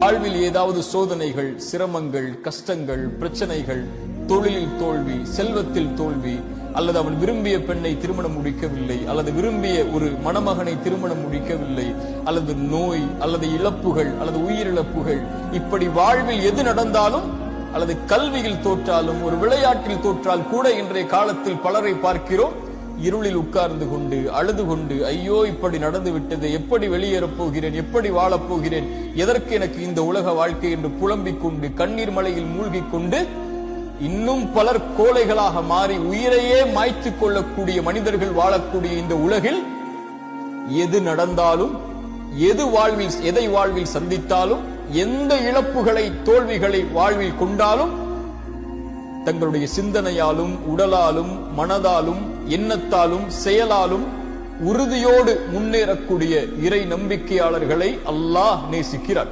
வாழ்வில் ஏதாவது சோதனைகள், சிரமங்கள், கஷ்டங்கள், பிரச்சனைகள், தொழிலில் தோல்வி, செல்வத்தில் தோல்வி, அல்லது அவன் விரும்பிய பெண்ணை திருமணம் முடிக்கவில்லை, அல்லது விரும்பிய ஒரு மணமகனை திருமணம் முடிக்கவில்லை, அல்லது நோய், அல்லது இழப்புகள், அல்லது உயிரிழப்புகள், இப்படி வாழ்வில் எது நடந்தாலும், அல்லது கல்வியில் தோற்றாலும், ஒரு விளையாட்டில் தோற்றால் கூட இன்றைய காலத்தில் பலரை பார்க்கிறோம், இருளில் உட்கார்ந்து கொண்டு அழுது கொண்டு, ஐயோ இப்படி நடந்து விட்டது, எப்படி வெளியேறப் போகிறேன், எப்படி வாழப் போகிறேன், எதற்கு எனக்கு இந்த உலக வாழ்க்கை என்று புலம்பிக் கொண்டு கண்ணீர் மலையில் மூழ்கிக் கொண்டு இன்னும் பலர் கோழைகளாக மாறி உயிரையே மாய்த்துக் கொள்ளக்கூடிய மனிதர்கள் வாழக்கூடிய இந்த உலகில் எது நடந்தாலும், எதை வாழ்வில் சந்தித்தாலும், எந்த இழப்புகளை, தோல்விகளை வாழ்வில் கொண்டாலும், தங்களுடைய சிந்தனையாலும், உடலாலும், மனதாலும், எண்ணத்தாலும், செயலாலும் உறுதியோடு முன்னேறக்கூடிய இறை நம்பிக்கையாளர்களை அல்லாஹ் நேசிக்கிறார்.